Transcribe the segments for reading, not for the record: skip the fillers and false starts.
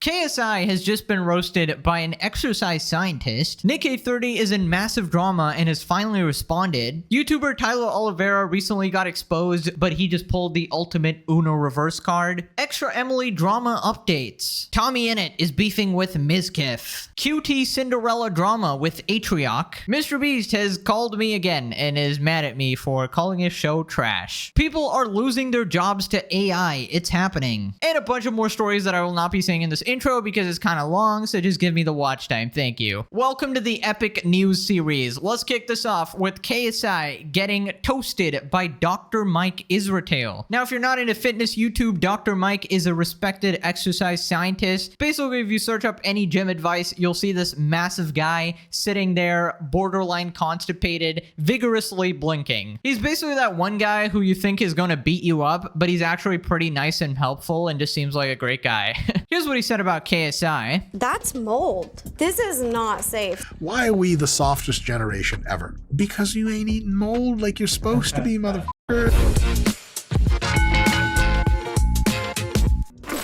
KSI has just been roasted by an exercise scientist. Nick30 is in massive drama and has finally responded. YouTuber Tyler Oliveira recently got exposed, but he just pulled the ultimate Uno reverse card. Extra Emily drama updates. Tommy Innit is beefing with Mizkif. QT Cinderella drama with Atrio. Mr. Beast has called me again and is mad at me for calling his show trash. People are losing their jobs to AI. It's happening. And a bunch of more stories that I will not be saying in this intro because it's kind of long, so just give me the watch time. Thank you. Welcome to the epic news series. Let's kick this off with KSI getting toasted by Dr. Mike Israel. Now, if you're not into fitness YouTube, Dr. Mike is a respected exercise scientist. Basically, if you search up any gym advice, you'll see this massive guy sitting there, borderline constipated, vigorously blinking. He's basically that one guy who you think is going to beat you up, but he's actually pretty nice and helpful and just seems like a great guy. Here's what he said about KSI. That's mold. This is not safe. Why are we the softest generation ever? Because you ain't eating mold like you're supposed to be, motherfucker.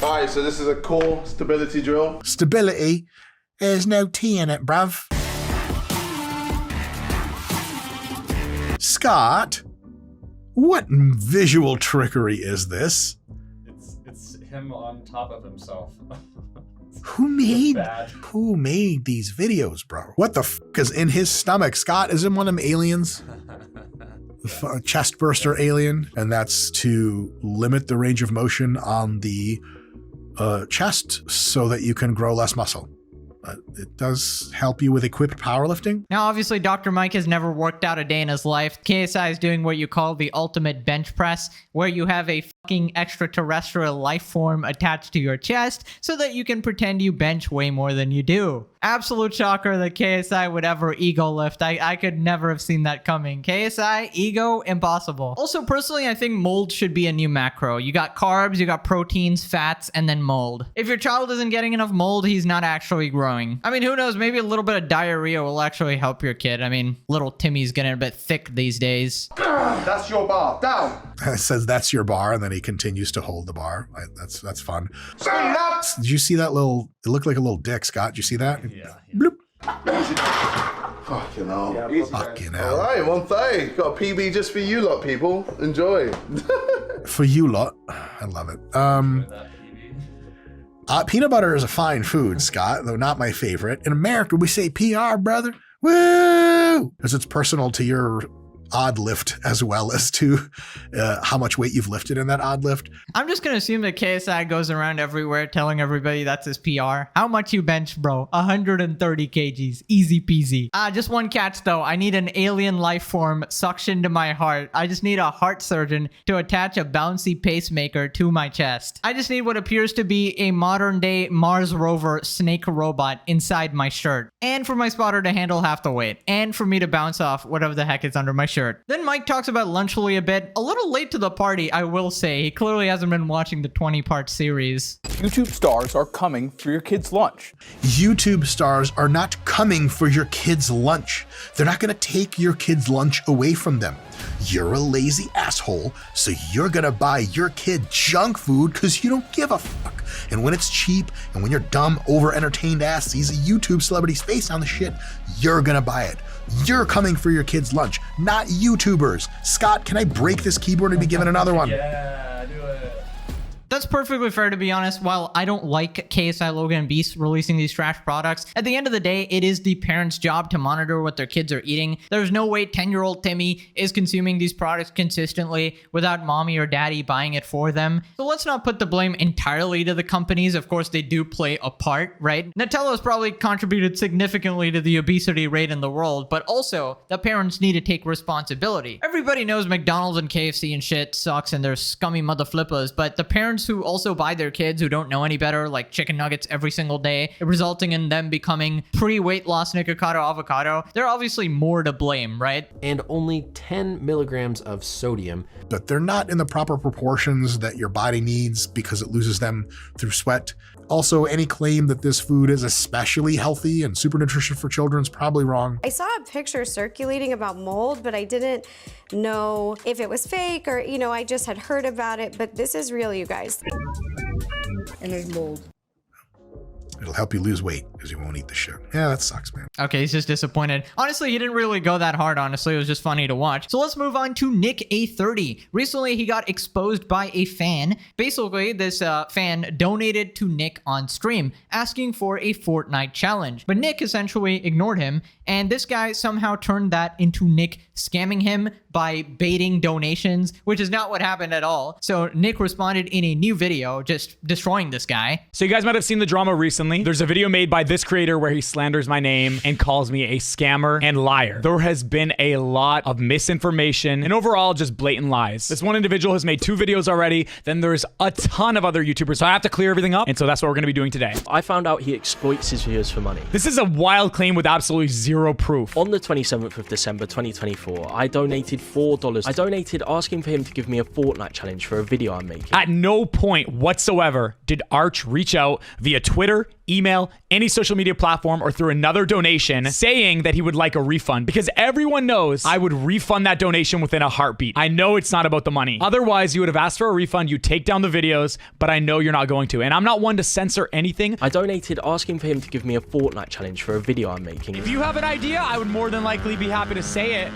Alright, so this is a core stability drill. Stability? There's no T in it, bruv. Scott, what visual trickery is this? It's him on top of himself. Who made these videos, bro? What the f is in his stomach? Scott, is him one of them aliens? Chest burster alien, and that's to limit the range of motion on the chest so that you can grow less muscle. It does help you with equipped powerlifting. Now, obviously, Dr. Mike has never worked out a day in his life. KSI is doing what you call the ultimate bench press, where you have a fucking extraterrestrial life form attached to your chest so that you can pretend you bench way more than you do. Absolute shocker that KSI would ever ego lift. I could never have seen that coming. KSI, ego, impossible. Also, personally, I think mold should be a new macro. You got carbs, you got proteins, fats, and then mold. If your child isn't getting enough mold, he's not actually growing. I mean, who knows? Maybe a little bit of diarrhea will actually help your kid. I mean, little Timmy's getting a bit thick these days. That's your bar. Down. It says that's your bar, and then he continues to hold the bar. That's fun. Stand up. Did you see that little? It looked like a little dick, Scott. Did you see that? Yeah. Bloop. Fucking hell. Yeah, Fucking hell. Alright, 130. Got a PB just for you lot, people. Enjoy. For you lot. I love it. Peanut butter is a fine food, Scott, though not my favorite. In America, we say PR, brother. Woo! Because it's personal to your odd lift as well as to how much weight you've lifted in that odd lift. I'm just gonna assume that KSI goes around everywhere telling everybody that's his PR. How much you bench, bro? 130 kgs. Easy peasy. Just one catch though. I need an alien life form suctioned to my heart. I just need a heart surgeon to attach a bouncy pacemaker to my chest. I just need what appears to be a modern day Mars rover snake robot inside my shirt. And for my spotter to handle half the weight. And for me to bounce off whatever the heck is under my shirt. Then Mike talks about Lunchly a bit. A little late to the party, I will say. He clearly hasn't been watching the 20-part series. YouTube stars are coming for your kid's lunch. YouTube stars are not coming for your kid's lunch. They're not going to take your kid's lunch away from them. You're a lazy asshole, so you're going to buy your kid junk food because you don't give a fuck. And when it's cheap and when your dumb, over-entertained ass sees a YouTube celebrity's face on the shit, you're going to buy it. You're coming for your kid's lunch, not YouTubers. Scott, can I break this keyboard and be given another one? Yeah, do it. That's perfectly fair, to be honest. While I don't like KSI, Logan, and Beast releasing these trash products, at the end of the day, it is the parents' job to monitor what their kids are eating. There's no way 10-year-old Timmy is consuming these products consistently without mommy or daddy buying it for them. So let's not put the blame entirely to the companies. Of course, they do play a part, right? Nutella's probably contributed significantly to the obesity rate in the world, but also the parents need to take responsibility. Everybody knows McDonald's and KFC and shit sucks and they're scummy mother flippers, but the parents who also buy their kids who don't know any better, like chicken nuggets every single day, resulting in them becoming pre-weight loss Nikocado avocado, they're obviously more to blame, right? And only 10 milligrams of sodium. But they're not in the proper proportions that your body needs because it loses them through sweat. Also, any claim that this food is especially healthy and super nutritious for children is probably wrong. I saw a picture circulating about mold, but I didn't know if it was fake or, you know, I just had heard about it, but this is real, you guys. And there's mold. help you lose weight because you won't eat the shit. Yeah, that sucks, man. Okay, he's just disappointed. Honestly, he didn't really go that hard, honestly. It was just funny to watch. So let's move on to Nick A30. Recently, he got exposed by a fan. Basically, this fan donated to Nick on stream, asking for a Fortnite challenge. But Nick essentially ignored him, and this guy somehow turned that into Nick scamming him by baiting donations, which is not what happened at all. So Nick responded in a new video, just destroying this guy. So you guys might have seen the drama recently. There's a video made by this creator where he slanders my name and calls me a scammer and liar. There has been a lot of misinformation and overall just blatant lies. This one individual has made 2 videos already. Then there's a ton of other YouTubers. So I have to clear everything up. And so that's what we're going to be doing today. I found out he exploits his viewers for money. This is a wild claim with absolutely zero proof. On the 27th of December 2024, I donated $4. I donated asking for him to give me a Fortnite challenge for a video I'm making. At no point whatsoever did Arch reach out via Twitter, email, any social media platform, or through another donation saying that he would like a refund, because everyone knows I would refund that donation within a heartbeat. I know it's not about the money. Otherwise, you would have asked for a refund, you take down the videos, but I know you're not going to. And I'm not one to censor anything. I donated asking for him to give me a Fortnite challenge for a video I'm making. If you have an idea, I would more than likely be happy to say it.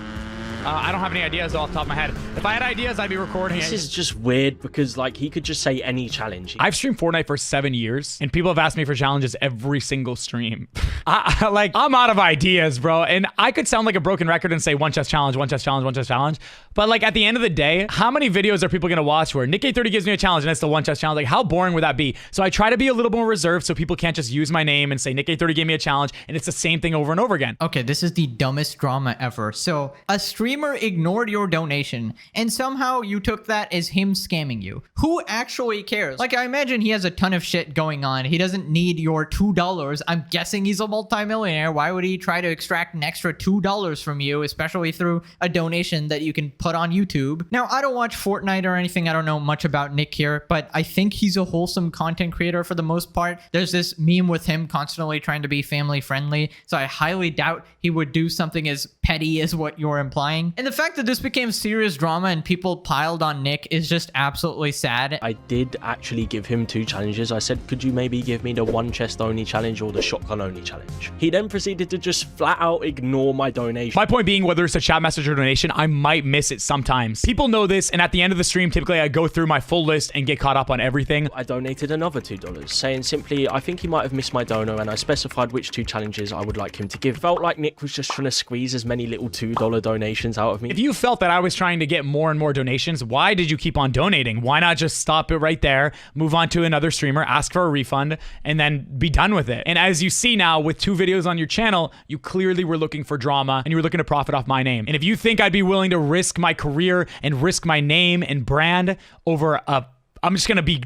I don't have any ideas off the top of my head. If I had ideas, I'd be recording it. This is just weird because, like, he could just say any challenge. I've streamed Fortnite for 7 years, and people have asked me for challenges every single stream. I'm out of ideas, bro. And I could sound like a broken record and say one chest challenge, one chest challenge, one chest challenge. But, like, at the end of the day, how many videos are people going to watch where Nick A30 gives me a challenge and it's the one chest challenge? Like, how boring would that be? So I try to be a little more reserved so people can't just use my name and say Nick A30 gave me a challenge, and it's the same thing over and over again. Okay, this is the dumbest drama ever. So a streamer ignored your donation, and somehow you took that as him scamming you. Who actually cares? Like, I imagine he has a ton of shit going on. He doesn't need your $2. I'm guessing he's a multimillionaire. Why would he try to extract an extra $2 from you, especially through a donation that you can put on YouTube? Now, I don't watch Fortnite or anything. I don't know much about Nick here, but I think he's a wholesome content creator for the most part. There's this meme with him constantly trying to be family friendly, so I highly doubt he would do something as petty as what you're implying. And the fact that this became serious drama and people piled on Nick is just absolutely sad. I did actually give him 2 challenges. I said, could you maybe give me the one chest only challenge or the shotgun only challenge? He then proceeded to just flat out ignore my donation. My point being, whether it's a chat message or donation, I might miss it sometimes. People know this, and at the end of the stream, typically I go through my full list and get caught up on everything. I donated another $2, saying simply, I think he might have missed my dono, and I specified which 2 challenges I would like him to give. Felt like Nick was just trying to squeeze as many little $2 donations out of me. If you felt that I was trying to get more and more donations, why did you keep on donating? Why not just stop it right there, move on to another streamer, ask for a refund, and then be done with it? And as you see now, with 2 videos on your channel, you clearly were looking for drama and you were looking to profit off my name. And if you think I'd be willing to risk my career and risk my name and brand over I'm just going to be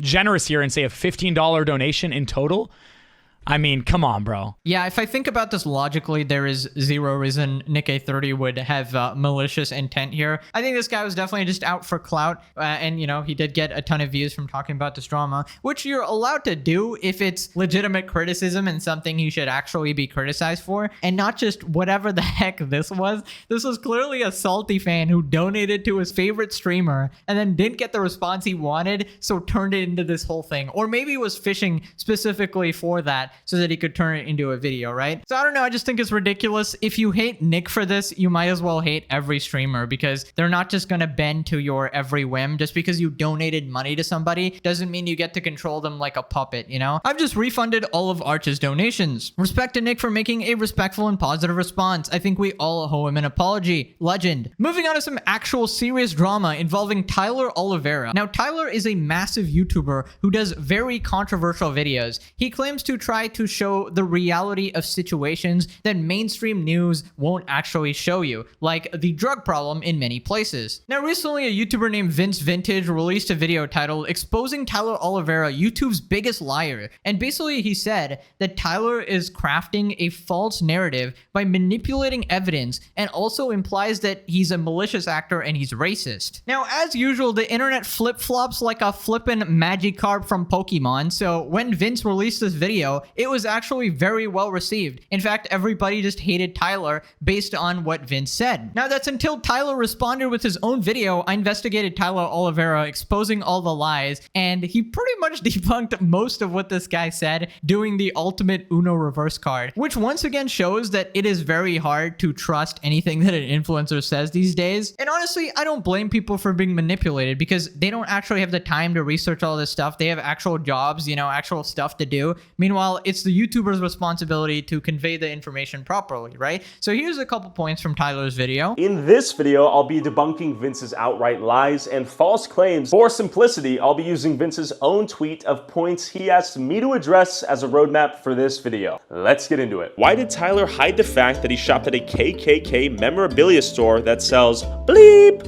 generous here and say a $15 donation in total, I mean, come on, bro. Yeah, if I think about this logically, there is zero reason Nick A30 would have malicious intent here. I think this guy was definitely just out for clout. And, you know, he did get a ton of views from talking about this drama, which you're allowed to do if it's legitimate criticism and something you should actually be criticized for, and not just whatever the heck this was. This was clearly a salty fan who donated to his favorite streamer and then didn't get the response he wanted, so turned it into this whole thing. Or maybe was fishing specifically for that, so that he could turn it into a video, right? So I don't know, I just think it's ridiculous. If you hate Nick for this, you might as well hate every streamer, because they're not just gonna bend to your every whim. Just because you donated money to somebody doesn't mean you get to control them like a puppet, you know? I've just refunded all of Arch's donations. Respect to Nick for making a respectful and positive response. I think we all owe him an apology. Legend. Moving on to some actual serious drama involving Tyler Oliveira. Now, Tyler is a massive YouTuber who does very controversial videos. He claims to try to show the reality of situations that mainstream news won't actually show you, like the drug problem in many places. Now, recently, a YouTuber named Vince Vintage released a video titled "Exposing Tyler Oliveira, YouTube's Biggest Liar." And basically, he said that Tyler is crafting a false narrative by manipulating evidence, and also implies that he's a malicious actor and he's racist. Now, as usual, the internet flip-flops like a flippin' Magikarp from Pokemon, so when Vince released this video, it was actually very well received. In fact, everybody just hated Tyler based on what Vince said. Now, that's until Tyler responded with his own video. I investigated Tyler Oliva exposing all the lies, and he pretty much debunked most of what this guy said, doing the ultimate Uno reverse card, which once again shows that it is very hard to trust anything that an influencer says these days. And honestly, I don't blame people for being manipulated because they don't actually have the time to research all this stuff. They have actual jobs, actual stuff to do. Meanwhile, it's the YouTuber's responsibility to convey the information properly, right? So here's a couple points from Tyler's video. In this video, I'll be debunking Vince's outright lies and false claims. For simplicity, I'll be using Vince's own tweet of points he asked me to address as a roadmap for this video. Let's get into it. Why did Tyler hide the fact that he shopped at a KKK memorabilia store that sells bleep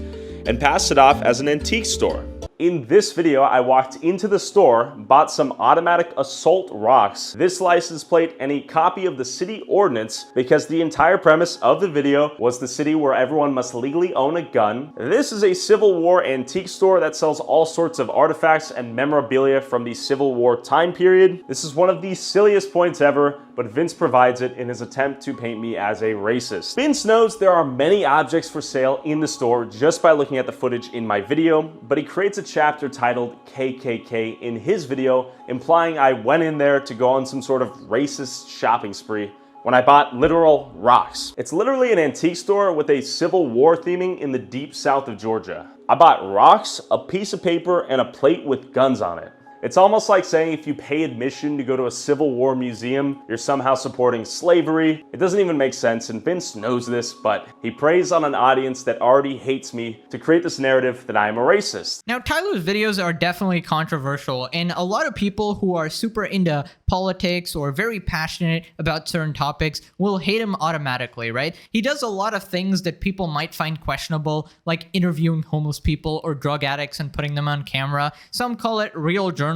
and passed it off as an antique store? In this video, I walked into the store, bought some automatic assault rocks, this license plate, and a copy of the city ordinance because the entire premise of the video was the city where everyone must legally own a gun. This is a Civil War antique store that sells all sorts of artifacts and memorabilia from the Civil War time period. This is one of the silliest points ever, but Vince provides it in his attempt to paint me as a racist. Vince knows there are many objects for sale in the store just by looking at the footage in my video, but he creates a chapter titled KKK in his video, implying I went in there to go on some sort of racist shopping spree when I bought literal rocks. It's literally an antique store with a Civil War theming in the deep south of Georgia. I bought rocks, a piece of paper, and a plate with guns on it. It's almost like saying if you pay admission to go to a Civil War museum, you're somehow supporting slavery. It doesn't even make sense, and Vince knows this, but he preys on an audience that already hates me to create this narrative that I am a racist. Now, Tyler's videos are definitely controversial, and a lot of people who are super into politics or very passionate about certain topics will hate him automatically, right? He does a lot of things that people might find questionable, like interviewing homeless people or drug addicts and putting them on camera. Some call it real journalism,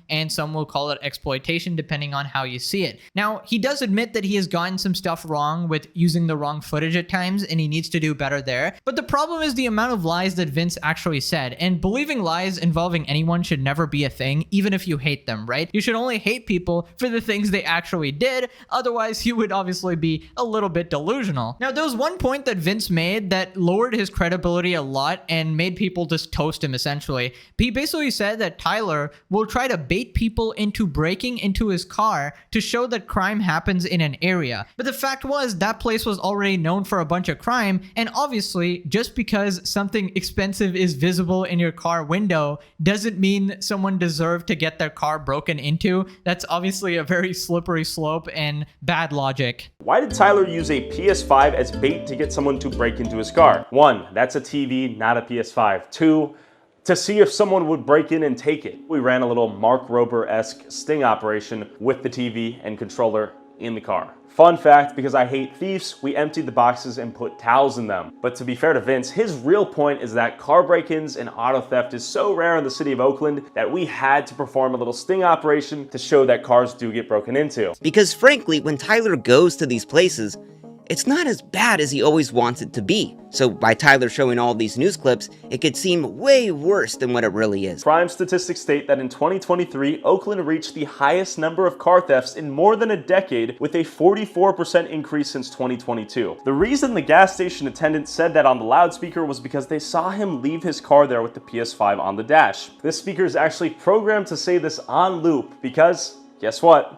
and some will call it exploitation, depending on how you see it. Now, he does admit that he has gotten some stuff wrong with using the wrong footage at times, and he needs to do better there. But the problem is the amount of lies that Vince actually said, and believing lies involving anyone should never be a thing, even if you hate them, right? You should only hate people for the things they actually did, otherwise you would obviously be a little bit delusional. Now, there was one point that Vince made that lowered his credibility a lot and made people just toast him, essentially. He basically said that Tyler will try to bait people into breaking into his car to show that crime happens in an area. But the fact was, that place was already known for a bunch of crime, and obviously, just because something expensive is visible in your car window doesn't mean someone deserved to get their car broken into. That's obviously a very slippery slope and bad logic. Why did Tyler use a PS5 as bait to get someone to break into his car? 1, that's a TV, not a PS5. 2, to see if someone would break in and take it. We ran a little Mark Rober-esque sting operation with the TV and controller in the car. Fun fact, because I hate thieves, we emptied the boxes and put towels in them. But to be fair to Vince, his real point is that car break-ins and auto theft is so rare in the city of Oakland that we had to perform a little sting operation to show that cars do get broken into. Because frankly, when Tyler goes to these places, it's not as bad as he always wants it to be. So by Tyler showing all these news clips, it could seem way worse than what it really is. Crime statistics state that in 2023, Oakland reached the highest number of car thefts in more than a decade, with a 44% increase since 2022. The reason the gas station attendant said that on the loudspeaker was because they saw him leave his car there with the PS5 on the dash. This speaker is actually programmed to say this on loop because, guess what?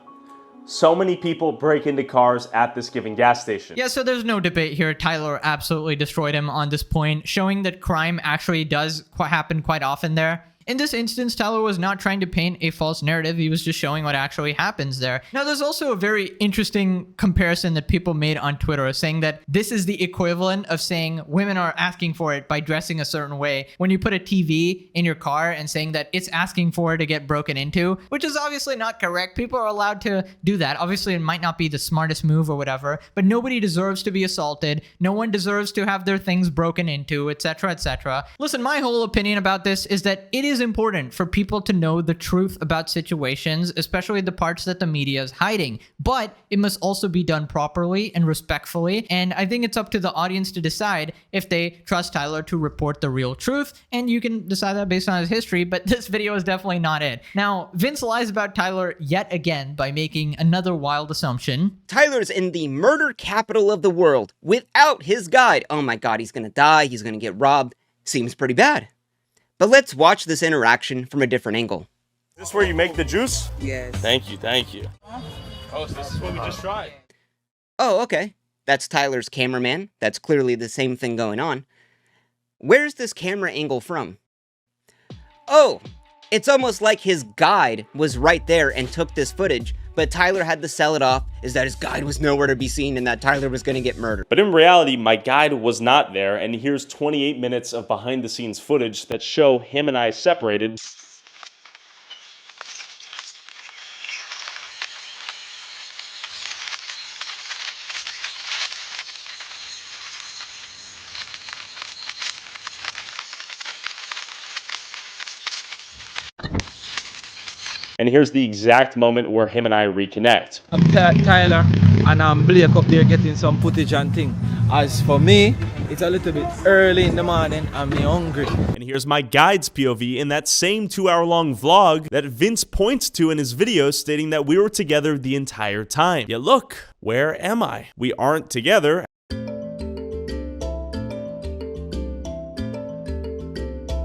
So many people break into cars at this given gas station. Yeah, so there's no debate here. Tyler absolutely destroyed him on this point, showing that crime actually does happen quite often there. In this instance, Tyler was not trying to paint a false narrative. He was just showing what actually happens there. Now, there's also a very interesting comparison that people made on Twitter, saying that this is the equivalent of saying women are asking for it by dressing a certain way when you put a TV in your car and saying that it's asking for it to get broken into, which is obviously not correct. People are allowed to do that. Obviously, it might not be the smartest move or whatever, but nobody deserves to be assaulted. No one deserves to have their things broken into, etc., etc. Listen, my whole opinion about this is that it is is important for people to know the truth about situations, especially the parts that the media is hiding, but it must also be done properly and respectfully, and I think it's up to the audience to decide if they trust Tyler to report the real truth, and you can decide that based on his history, but this video is definitely not it. Now, Vince lies about Tyler yet again by making another wild assumption. Tyler's in the murder capital of the world without his guide. Oh my god, he's gonna die, he's gonna get robbed. Seems pretty bad. But let's watch this interaction from a different angle. Is this where you make the juice? Yes. Thank you, thank you. Oh, so this is what we just tried. Oh, okay. That's Tyler's cameraman. That's clearly the same thing going on. Where's this camera angle from? Oh, it's almost like his guide was right there and took this footage, but Tyler had to sell it off is that his guide was nowhere to be seen and that Tyler was going to get murdered. But in reality, my guide was not there, and here's 28 minutes of behind-the-scenes footage that show him and I separated. And here's the exact moment where him and I reconnect. I'm Tyler, and I'm Blake up there getting some footage and thing. As for me, it's a little bit early in the morning, I'm hungry. And here's my guide's POV in that same 2-hour-long vlog that Vince points to in his video, stating that we were together the entire time. Yet look, where am I? We aren't together.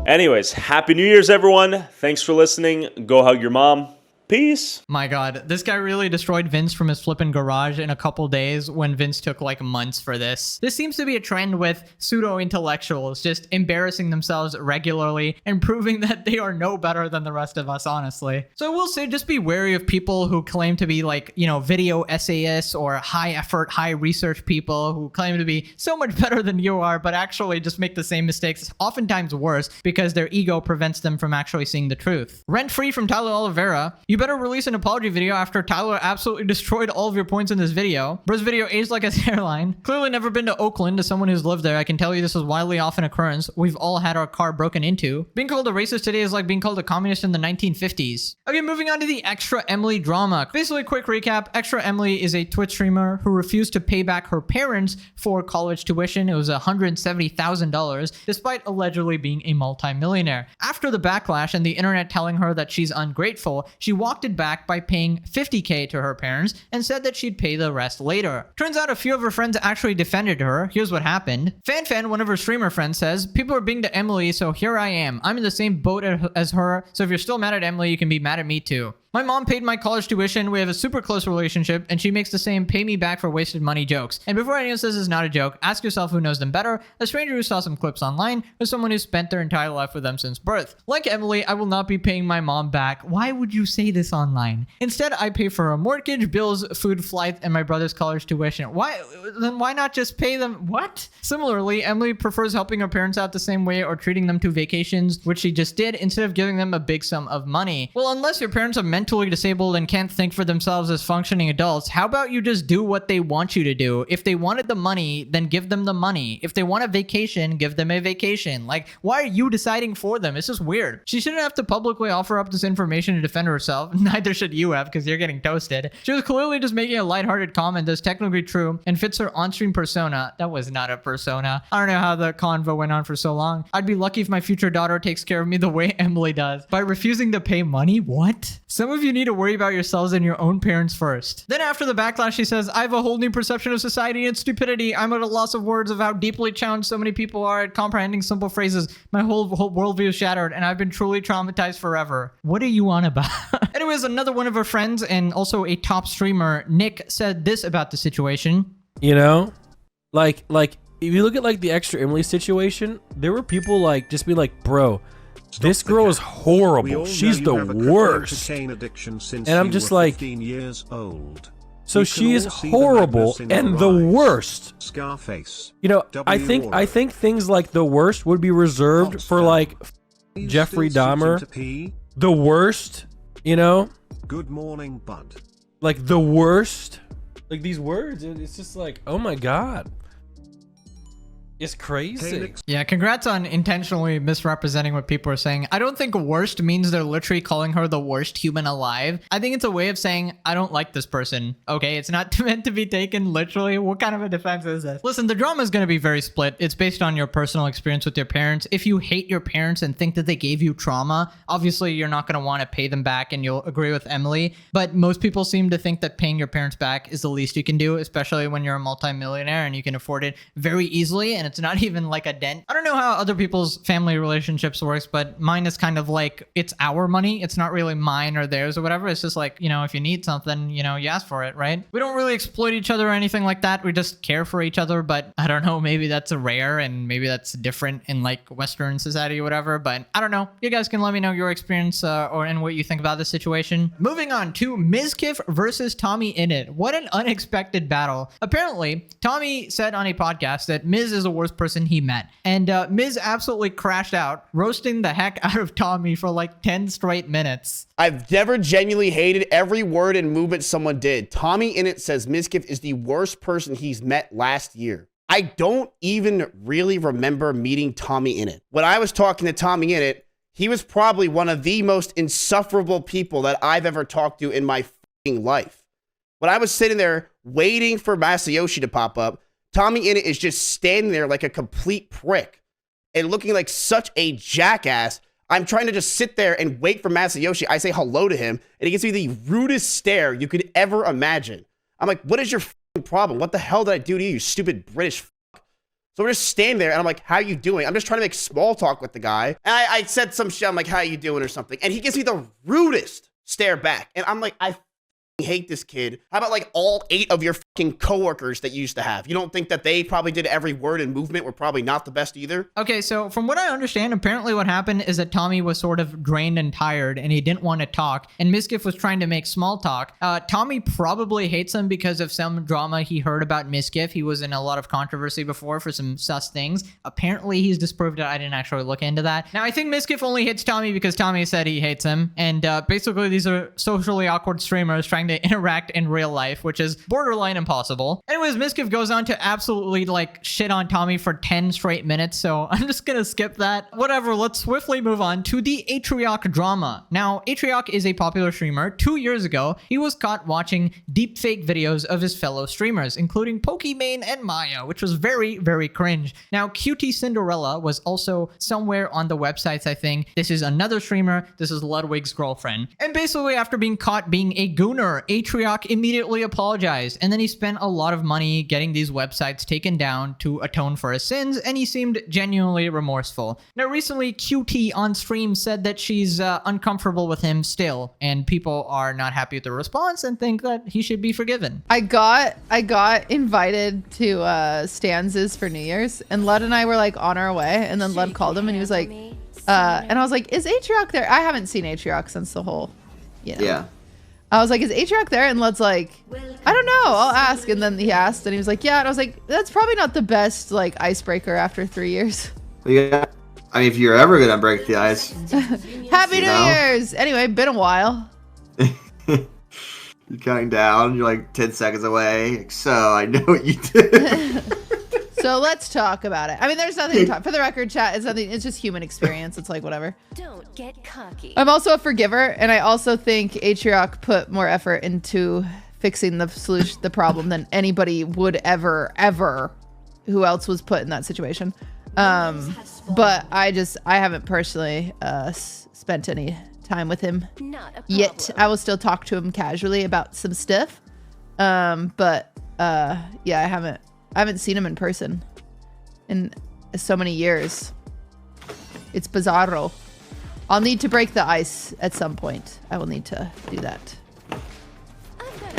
Anyways, Happy New Year's, everyone. Thanks for listening. Go hug your mom. Peace. My god, this guy really destroyed Vince from his flippin' garage in a couple days when Vince took like months for this. This seems to be a trend with pseudo-intellectuals just embarrassing themselves regularly and proving that they are no better than the rest of us, honestly. So I will say, just be wary of people who claim to be like, you know, video essayists or high effort, high research people who claim to be so much better than you are, but actually just make the same mistakes, oftentimes worse, because their ego prevents them from actually seeing the truth. Rent-free from Tyler Oliva. You better release an apology video after Tyler absolutely destroyed all of your points in this video. Bro's video aged like a hairline. Clearly never been to Oakland. As someone who's lived there, I can tell you this is widely off an occurrence. We've all had our car broken into. Being called a racist today is like being called a communist in the 1950s. Okay, moving on to the Extra Emily drama. Basically, quick recap. Extra Emily is a Twitch streamer who refused to pay back her parents for college tuition. It was $170,000, despite allegedly being a multi-millionaire. After the backlash and the internet telling her that she's ungrateful, she walked it back by paying $50K to her parents and said that she'd pay the rest later. Turns out a few of her friends actually defended her. Here's what happened. FanFan, one of her streamer friends, says, "People are being to Emily, so here I am. I'm in the same boat as her, so if you're still mad at Emily, you can be mad at me too. My mom paid my college tuition, we have a super close relationship, and she makes the same pay me back for wasted money jokes. And before anyone says it's not a joke, ask yourself who knows them better, a stranger who saw some clips online, or someone who spent their entire life with them since birth. Like Emily, I will not be paying my mom back. Why would you say this online? Instead, I pay for her mortgage, bills, food, flight, and my brother's college tuition. Then why not just pay them? What? Similarly, Emily prefers helping her parents out the same way or treating them to vacations, which she just did, instead of giving them a big sum of money. Well, unless your parents are mentally disabled and can't think for themselves as functioning adults, how about you just do what they want you to do? If they wanted the money, then give them the money. If they want a vacation, give them a vacation. Like, why are you deciding for them? It's just weird. She shouldn't have to publicly offer up this information to defend herself. Neither should you have, because you're getting toasted. She was clearly just making a lighthearted comment that's technically true and fits her on-stream persona. That was not a persona. I don't know how the convo went on for so long. I'd be lucky if my future daughter takes care of me the way Emily does. By refusing to pay money? What? Some of you need to worry about yourselves and your own parents first. Then after the backlash, she says, I have a whole new perception of society and stupidity. I'm at a loss of words of how deeply challenged so many people are at comprehending simple phrases. My whole worldview is shattered and I've been truly traumatized forever. What are you on about? Anyways, another one of her friends and also a top streamer, Nick, said this about the situation. You know, like if you look at like the Extra Emily situation, there were people like just be like, bro, this girl is horrible. She's the worst. And I'm just like, so she is horrible and the worst. Scarface. You know, I think things like the worst would be reserved for like Jeffrey Dahmer. The worst, you know? Good morning, bud. Like the worst. Like these words, it's just like, oh my God. It's crazy. Yeah, congrats on intentionally misrepresenting what people are saying. I don't think worst means they're literally calling her the worst human alive. I think it's a way of saying, I don't like this person. Okay, it's not meant to be taken literally. What kind of a defense is this? Listen, the drama is going to be very split. It's based on your personal experience with your parents. If you hate your parents and think that they gave you trauma, obviously you're not going to want to pay them back, and you'll agree with Emily. But most people seem to think that paying your parents back is the least you can do, especially when you're a multimillionaire and you can afford it very easily, and it's not even like a dent. I don't know how other people's family relationships works, but mine is kind of like, it's our money. It's not really mine or theirs or whatever. It's just like, you know, if you need something, you know, you ask for it, right? We don't really exploit each other or anything like that. We just care for each other, but I don't know, maybe that's rare and maybe that's different in like Western society or whatever, but I don't know. You guys can let me know your experience or and what you think about this situation. Moving on to Mizkif versus Tommy Innit. What an unexpected battle. Apparently, Tommy said on a podcast that Miz is the worst person he met, and Miz absolutely crashed out, roasting the heck out of Tommy for like 10 straight minutes. I've never genuinely hated every word and movement someone did. Tommy Innit says Mizkif is the worst person he's met last year. I don't even really remember meeting Tommy Innit. When I was talking to Tommy Innit, he was probably one of the most insufferable people that I've ever talked to in my fucking life. When I was sitting there waiting for Masayoshi to pop up, Tommy Innit is just standing there like a complete prick and looking like such a jackass. I'm trying to just sit there and wait for Masayoshi. I say hello to him, and he gives me the rudest stare you could ever imagine. I'm like, what is your problem? What the hell did I do to you, you stupid British fuck? So we're just standing there, and I'm like, how you doing? I'm just trying to make small talk with the guy. And I said some shit. I'm like, how you doing or something. And he gives me the rudest stare back. And I'm like, I hate this kid. How about like all 8 of your fucking coworkers that you used to have? You don't think that they probably did every word and movement were probably not the best either? Okay, so from what I understand, apparently what happened is that Tommy was sort of drained and tired, and he didn't want to talk, and Mizkif was trying to make small talk. Tommy probably hates him because of some drama he heard about Mizkif. He was in a lot of controversy before for some sus things. Apparently he's disproved it. I didn't actually look into that. Now, I think Mizkif only hates Tommy because Tommy said he hates him, and basically these are socially awkward streamers trying to interact in real life, which is borderline impossible. Anyways, Mizkif goes on to absolutely like shit on Tommy for 10 straight minutes, so I'm just gonna skip that. Whatever, let's swiftly move on to the Atrio Drama. Now, Atrio is a popular streamer. 2 years ago, he was caught watching deepfake videos of his fellow streamers, including Pokimane and Maya, which was very, very cringe. Now, Cutie Cinderella was also somewhere on the websites, I think. This is another streamer. This is Ludwig's girlfriend. And basically, after being caught being a gooner, Atrio immediately apologized, and then he spent a lot of money getting these websites taken down to atone for his sins, and he seemed genuinely remorseful. Now, recently, QT on stream said that she's uncomfortable with him still, and people are not happy with the response and think that he should be forgiven. I got invited to Stanzas for New Year's, and Lud and I were like on our way, and then Lud called him and he was like, and I was like, is Atrio there? I haven't seen Atrio since the whole, you know. Yeah. I was like, is Atrio there? And Lud's like, I don't know, I'll ask. And then he asked, and he was like, yeah. And I was like, that's probably not the best like icebreaker after 3 years. Yeah. I mean, if you're ever gonna break the ice. Happy New Year's! Anyway, been a while. You're counting down, you're like 10 seconds away. So I know what you did. So let's talk about it. I mean, there's nothing to talk. For the record, chat, it's nothing. It's just human experience. It's like whatever. Don't get cocky. I'm also a forgiver, and I also think Atrio put more effort into fixing the solution, the problem, than anybody would ever. Who else was put in that situation? But I haven't personally spent any time with him yet. I will still talk to him casually about some stuff. But yeah, I haven't seen him in person in so many years. It's bizarro. I'll need to break the ice at some point. I will need to do that.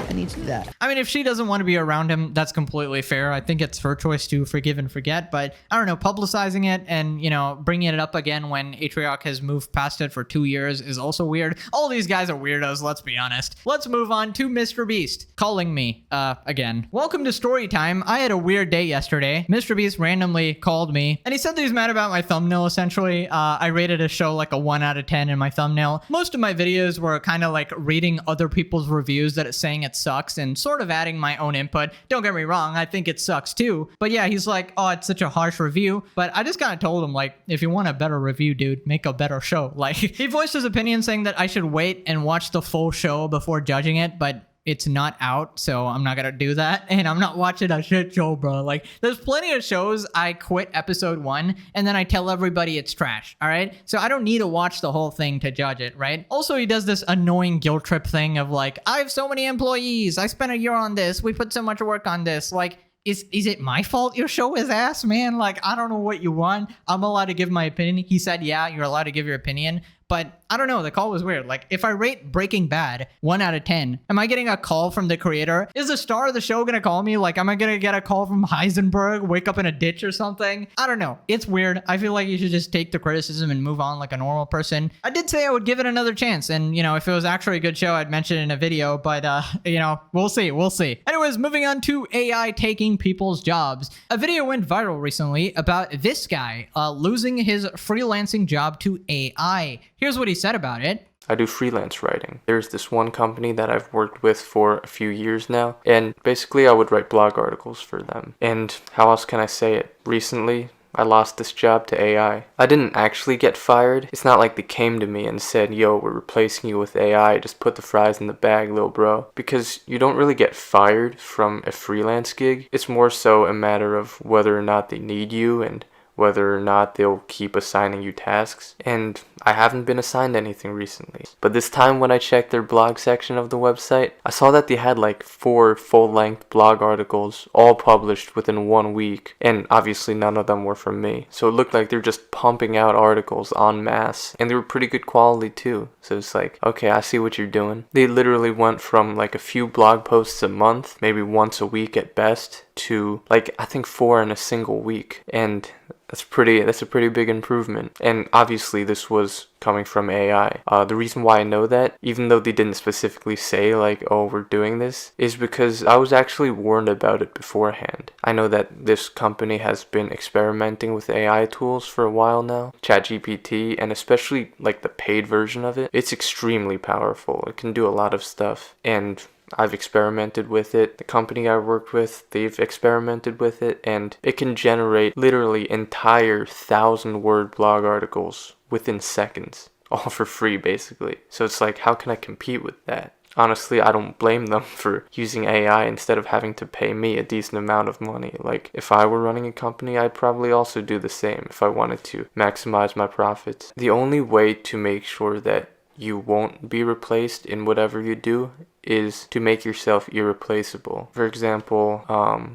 I need to do that. I mean, if she doesn't want to be around him, that's completely fair. I think it's her choice to forgive and forget, but I don't know, publicizing it and, you know, bringing it up again when Atrio has moved past it for 2 years is also weird. All these guys are weirdos, let's be honest. Let's move on to Mr. Beast calling me again. Welcome to story time. I had a weird day yesterday. Mr. Beast randomly called me and he said that he's mad about my thumbnail, essentially. I rated a show like a 1 out of 10 in my thumbnail. Most of my videos were kind of like reading other people's reviews that it's saying it sucks sucks and sort of adding my own input. Don't get me wrong, I think it sucks too. But yeah, he's like, oh, it's such a harsh review. But I just kind of told him, like, if you want a better review, dude, make a better show. Like, he voiced his opinion saying that I should wait and watch the full show before judging it, but it's not out, so I'm not gonna do that. And I'm not watching a shit show, bro. Like, there's plenty of shows I quit episode 1 and then I tell everybody it's trash, all right? So I don't need to watch the whole thing to judge it, right? Also, he does this annoying guilt trip thing of like, I have so many employees, I spent a year on this, we put so much work on this. Like, is it my fault your show is ass, man? Like, I don't know what you want. I'm allowed to give my opinion. He said, yeah, you're allowed to give your opinion. But I don't know, the call was weird. Like, if I rate Breaking Bad 1 out of 10, am I getting a call from the creator? Is the star of the show gonna call me? Like, am I gonna get a call from Heisenberg, wake up in a ditch or something? I don't know. It's weird. I feel like you should just take the criticism and move on like a normal person. I did say I would give it another chance. And, you know, if it was actually a good show, I'd mention it in a video. But, you know, we'll see. We'll see. Anyways, moving on to AI taking people's jobs. A video went viral recently about this guy losing his freelancing job to AI. Here's what he said about it. I do freelance writing. There's this one company that I've worked with for a few years now, and basically I would write blog articles for them. And how else can I say it? Recently, I lost this job to AI. I didn't actually get fired. It's not like they came to me and said, yo, we're replacing you with AI. Just put the fries in the bag, little bro. Because you don't really get fired from a freelance gig. It's more so a matter of whether or not they need you and whether or not they'll keep assigning you tasks. And I haven't been assigned anything recently. But this time when I checked their blog section of the website, I saw that they had like 4 full-length blog articles all published within 1 week. And obviously none of them were from me. So it looked like they're just pumping out articles en masse. And they were pretty good quality too. So it's like, okay, I see what you're doing. They literally went from like a few blog posts a month, maybe once a week at best, to like I think 4 in a single week. And that's a pretty big improvement. And obviously this was coming from AI. The reason why I know that, even though they didn't specifically say like, oh, we're doing this, is because I was actually warned about it beforehand. I know that this company has been experimenting with AI tools for a while now. ChatGPT, and especially like the paid version of it, it's extremely powerful. It can do a lot of stuff. And I've experimented with it. The company I worked with, they've experimented with it, and it can generate literally entire 1,000-word blog articles within seconds, all for free basically. So it's like, how can I compete with that? Honestly, I don't blame them for using AI instead of having to pay me a decent amount of money. Like, if I were running a company, I'd probably also do the same if I wanted to maximize my profits. The only way to make sure that you won't be replaced in whatever you do is to make yourself irreplaceable. For example,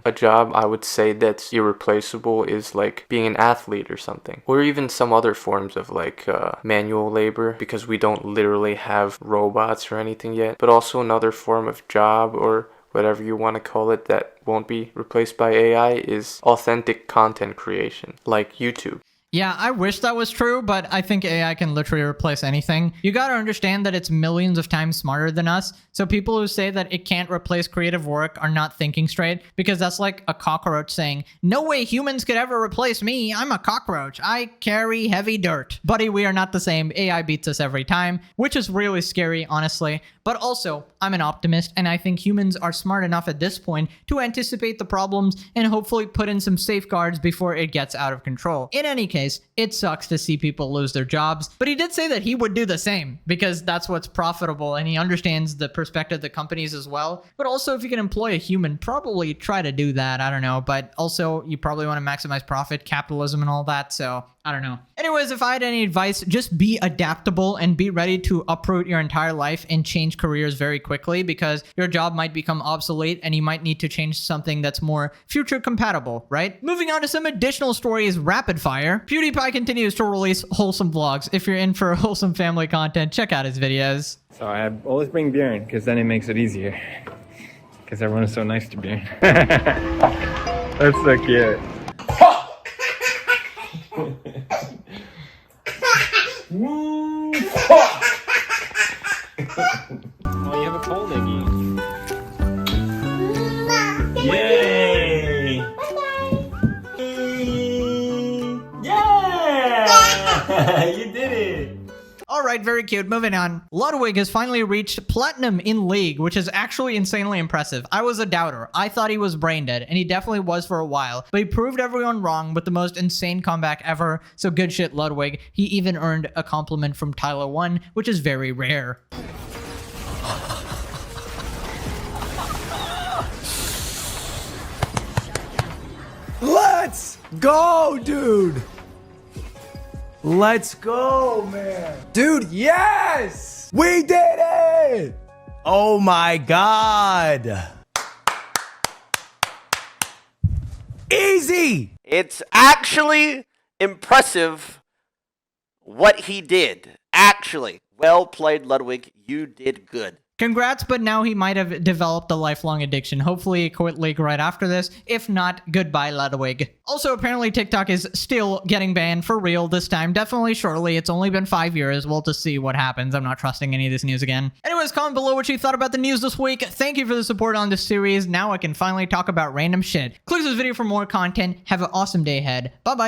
a job I would say that's irreplaceable is like being an athlete or something, or even some other forms of like manual labor, because we don't literally have robots or anything yet. But also another form of job, or whatever you want to call it, that won't be replaced by AI is authentic content creation, like YouTube. Yeah, I wish that was true, but I think AI can literally replace anything. You gotta understand that it's millions of times smarter than us, so people who say that it can't replace creative work are not thinking straight, because that's like a cockroach saying, no way humans could ever replace me, I'm a cockroach, I carry heavy dirt. Buddy, we are not the same, AI beats us every time, which is really scary, honestly. But also, I'm an optimist, and I think humans are smart enough at this point to anticipate the problems and hopefully put in some safeguards before it gets out of control. In any case, it sucks to see people lose their jobs, but he did say that he would do the same because that's what's profitable, and he understands the perspective of the companies as well. But also, if you can employ a human, probably try to do that. I don't know, but also you probably want to maximize profit, capitalism and all that, so I don't know. Anyways, if I had any advice, just be adaptable and be ready to uproot your entire life and change careers very quickly, because your job might become obsolete and you might need to change something that's more future compatible, right? Moving on to some additional stories rapid fire. PewDiePie continues to release wholesome vlogs. If you're in for wholesome family content, check out his videos. So I always bring Bjorn because then it makes it easier. Because everyone is so nice to Bjorn. That's so cute. Oh, you have a cold, Iggy. Yay! Yeah! You did it! Alright, right, very cute. Moving on. Ludwig has finally reached platinum in League, which is actually insanely impressive. I was a doubter. I thought he was brain dead, and he definitely was for a while, but he proved everyone wrong with the most insane comeback ever. So good shit, Ludwig. He even earned a compliment from Tyler1, which is very rare. Let's go, dude. Let's go, man. Dude, yes! We did it! Oh my God. Easy! It's actually impressive what he did. Actually, well played, Ludwig. You did good. Congrats, but now he might have developed a lifelong addiction. Hopefully he quit League right after this. If not, goodbye, Ludwig. Also, apparently TikTok is still getting banned for real this time. Definitely shortly. It's only been 5 years. We'll just see what happens. I'm not trusting any of this news again. Anyways, comment below what you thought about the news this week. Thank you for the support on this series. Now I can finally talk about random shit. Click this video for more content. Have an awesome day ahead. Bye-bye.